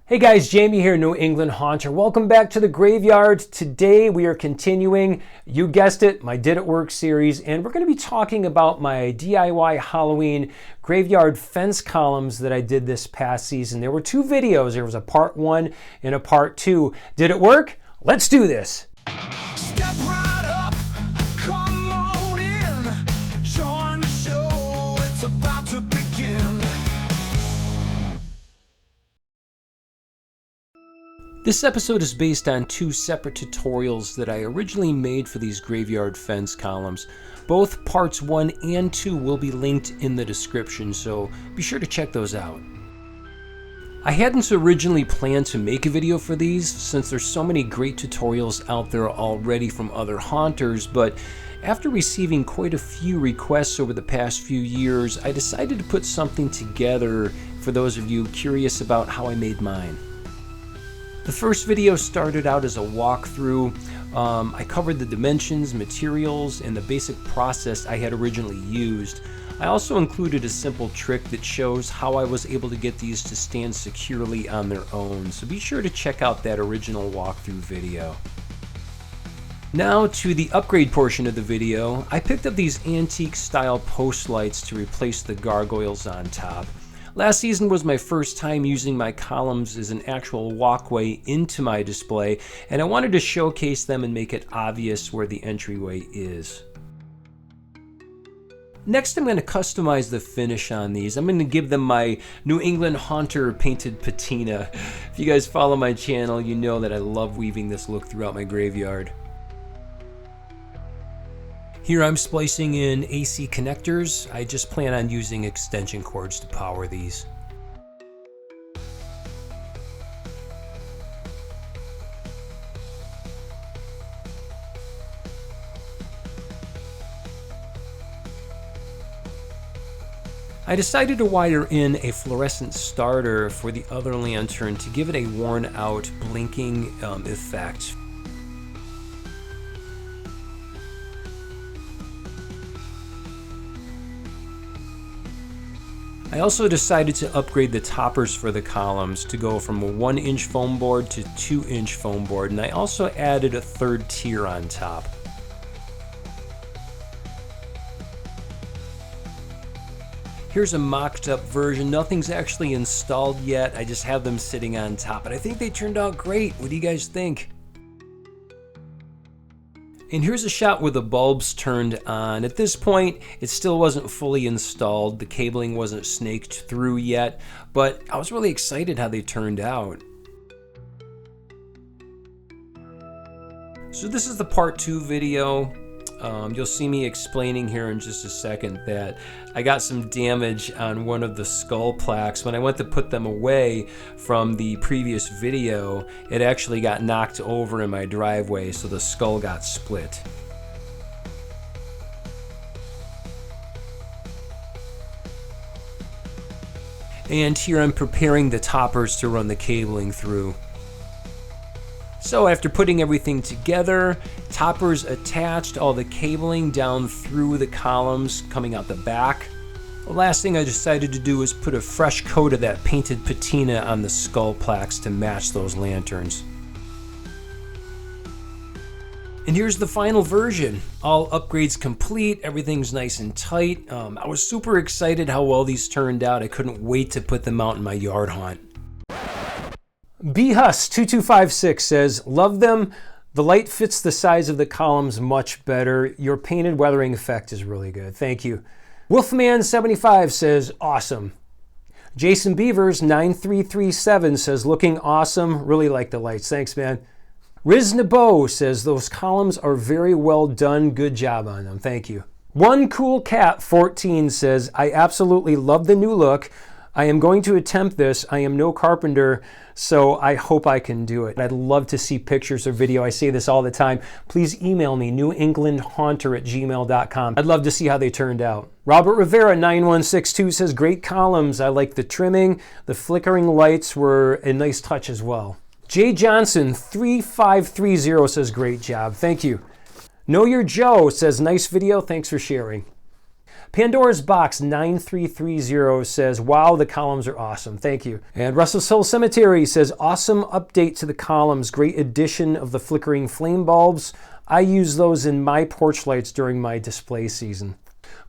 Hey guys, Jamie here, New England Haunter. Welcome back to the graveyard. Today we are continuing, you guessed it, my Did It Work series, and we're going to be talking about my DIY Halloween graveyard fence columns that I did this past season. There were two videos. There was a part 1 and a part 2. Did it work? Let's do this. Step right up, come on in, join the show, it's about to begin. This episode is based on two separate tutorials that I originally made for these graveyard fence columns. Both parts 1 and 2 will be linked in the description, so be sure to check those out. I hadn't originally planned to make a video for these since there's so many great tutorials out there already from other haunters, but after receiving quite a few requests over the past few years, I decided to put something together for those of you curious about how I made mine. The first video started out as a walkthrough. I covered the dimensions, materials, and the basic process I had originally used. I also included a simple trick that shows how I was able to get these to stand securely on their own, so be sure to check out that original walkthrough video. Now to the upgrade portion of the video. I picked up these antique style post lights to replace the gargoyles on top. Last season was my first time using my columns as an actual walkway into my display, and I wanted to showcase them and make it obvious where the entryway is. Next, I'm going to customize the finish on these. I'm going to give them my New England Haunter painted patina. If you guys follow my channel, you know that I love weaving this look throughout my graveyard. Here I'm splicing in AC connectors. I just plan on using extension cords to power these. I decided to wire in a fluorescent starter for the other lantern to give it a worn out blinking effect. I also decided to upgrade the toppers for the columns to go from a 1-inch foam board to 2-inch foam board, and I also added a third tier on top. Here's a mocked up version. Nothing's actually installed yet. I just have them sitting on top, but I think they turned out great. What do you guys think? And here's a shot with the bulbs turned on. At this point, it still wasn't fully installed. The cabling wasn't snaked through yet, but I was really excited how they turned out. So this is the part 2 video. You'll see me explaining here in just a second that I got some damage on one of the skull plaques. When I went to put them away from the previous video, it actually got knocked over in my driveway, so the skull got split. And here I'm preparing the toppers to run the cabling through. So after putting everything together, toppers attached, all the cabling down through the columns coming out the back. The last thing I decided to do was put a fresh coat of that painted patina on the skull plaques to match those lanterns. And here's the final version. All upgrades complete, everything's nice and tight. I was super excited how well these turned out. I couldn't wait to put them out in my yard haunt. BHus2256 says, love them. The light fits the size of the columns much better. Your painted weathering effect is really good. Thank you. Wolfman75 says, awesome. Jason Beavers 9337 says, looking awesome. Really like the lights. Thanks, man. Riz Nabo says, those columns are very well done. Good job on them. Thank you. One Cool Cat 14 says, I absolutely love the new look. I am going to attempt this. I am no carpenter, so I hope I can do it. I'd love to see pictures or video. I say this all the time. Please email me, newenglandhaunter@gmail.com. I'd love to see how they turned out. Robert Rivera 9162 says, great columns. I like the trimming. The flickering lights were a nice touch as well. Jay Johnson 3530 says, great job. Thank you. Know Your Joe says, nice video. Thanks for sharing. Pandora's Box 9330 says, wow, the columns are awesome. Thank you. And Russell Hill Cemetery says, awesome update to the columns. Great addition of the flickering flame bulbs. I use those in my porch lights during my display season.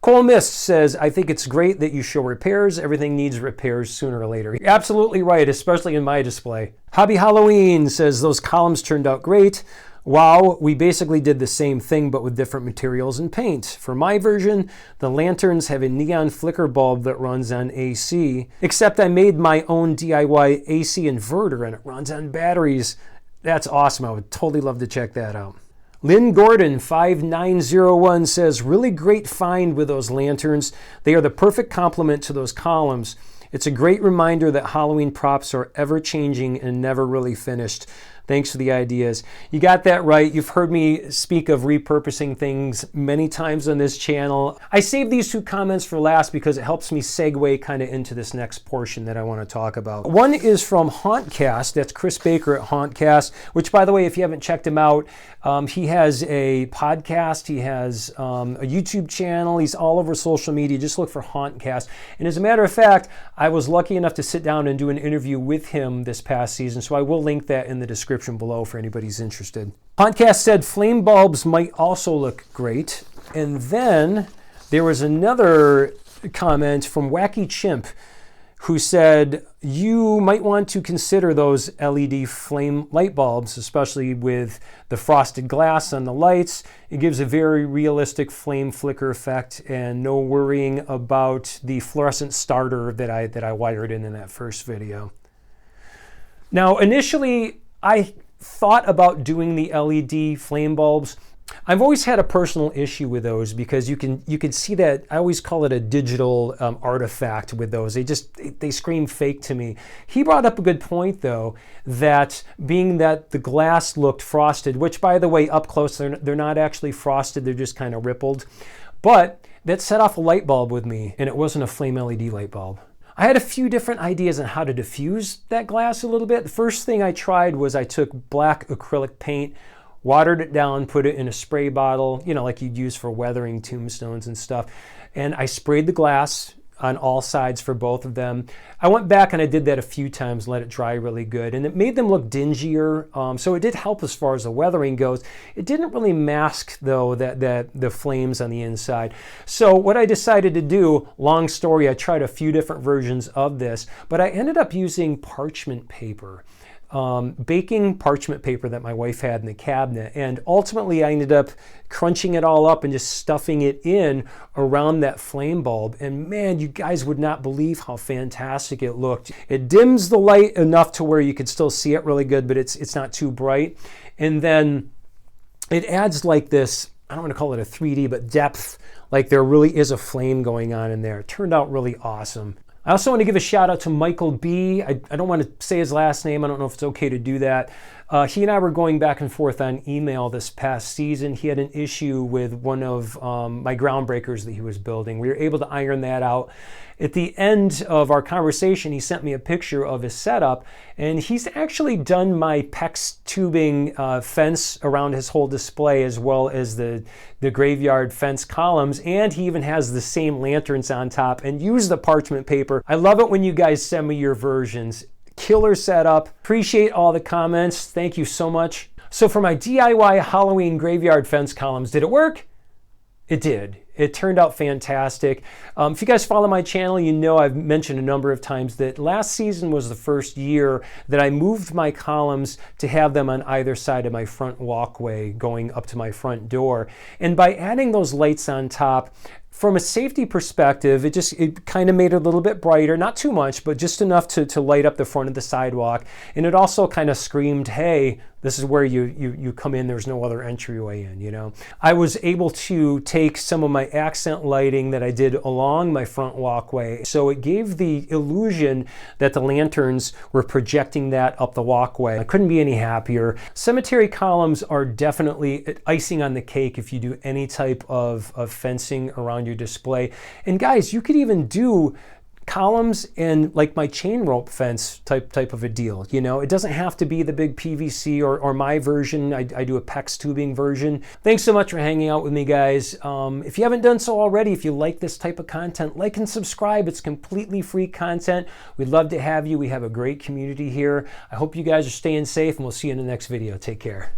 Cole Mist says, I think it's great that you show repairs. Everything needs repairs sooner or later. You're absolutely right, especially in my display. Hobby Halloween says, those columns turned out great. Wow, we basically did the same thing but with different materials and paint. For my version, the lanterns have a neon flicker bulb that runs on AC, except I made my own DIY AC inverter and it runs on batteries. That's awesome. I would totally love to check that out. Lynn Gordon 5901 says, really great find with those lanterns. They are the perfect complement to those columns. It's a great reminder that Halloween props are ever changing and never really finished. Thanks for the ideas. You got that right. You've heard me speak of repurposing things many times on this channel. I saved these two comments for last because it helps me segue kind of into this next portion that I want to talk about. One is from Hauntcast. That's Chris Baker at Hauntcast, which, by the way, if you haven't checked him out, he has a podcast. He has a YouTube channel. He's all over social media. Just look for Hauntcast. And as a matter of fact, I was lucky enough to sit down and do an interview with him this past season, so I will link that in the description below for anybody who's interested. Podcast said flame bulbs might also look great. And then there was another comment from Wacky Chimp who said, you might want to consider those LED flame light bulbs, especially with the frosted glass on the lights. It gives a very realistic flame flicker effect and no worrying about the fluorescent starter that I wired in that first video. Now, initially, I thought about doing the LED flame bulbs. I've always had a personal issue with those because you can see that I always call it a digital artifact with those. They scream fake to me. He brought up a good point though, that being that the glass looked frosted, which by the way up close they're not actually frosted, they're just kind of rippled, but that set off a light bulb with me, and it wasn't a flame LED light bulb. I had a few different ideas on how to diffuse that glass a little bit. The first thing I tried was I took black acrylic paint, watered it down, put it in a spray bottle, you know, like you'd use for weathering tombstones and stuff. And I sprayed the glass on all sides for both of them. I went back and I did that a few times, let it dry really good. And it made them look dingier. So it did help as far as the weathering goes. It didn't really mask though that the flames on the inside. So what I decided to do, long story, I tried a few different versions of this, but I ended up using parchment paper. Baking parchment paper that my wife had in the cabinet, and ultimately I ended up crunching it all up and just stuffing it in around that flame bulb, and man, you guys would not believe how fantastic it looked. It dims the light enough to where you could still see it really good, but it's not too bright, and then it adds like this, I don't want to call it a 3D, but depth, like there really is a flame going on in there. It turned out really awesome. I also want to give a shout out to Michael B. I don't want to say his last name. I don't know if it's okay to do that. He and I were going back and forth on email this past season. He had an issue with one of my groundbreakers that he was building. We were able to iron that out. At the end of our conversation, he sent me a picture of his setup, and he's actually done my PEX tubing fence around his whole display, as well as the graveyard fence columns, and he even has the same lanterns on top and used the parchment paper. I love it when you guys send me your versions. Killer setup. Appreciate all the comments. Thank you so much. So for my DIY Halloween graveyard fence columns, did it work? It did. It turned out fantastic. If you guys follow my channel, you know I've mentioned a number of times that last season was the first year that I moved my columns to have them on either side of my front walkway going up to my front door. And by adding those lights on top, from a safety perspective, it kind of made it a little bit brighter, not too much, but just enough to light up the front of the sidewalk. And it also kind of screamed, hey, this is where you come in, there's no other entryway in, you know. I was able to take some of my accent lighting that I did along my front walkway, so it gave the illusion that the lanterns were projecting that up the walkway. I couldn't be any happier. Cemetery columns are definitely icing on the cake if you do any type of fencing around your display. And guys, you could even do columns and like my chain rope fence type of a deal. You know, it doesn't have to be the big PVC or my version. I do a PEX tubing version. Thanks so much for hanging out with me, guys. If you haven't done so already, if you like this type of content, like and subscribe. It's completely free content. We'd love to have you. We have a great community here. I hope you guys are staying safe, and we'll see you in the next video. Take care.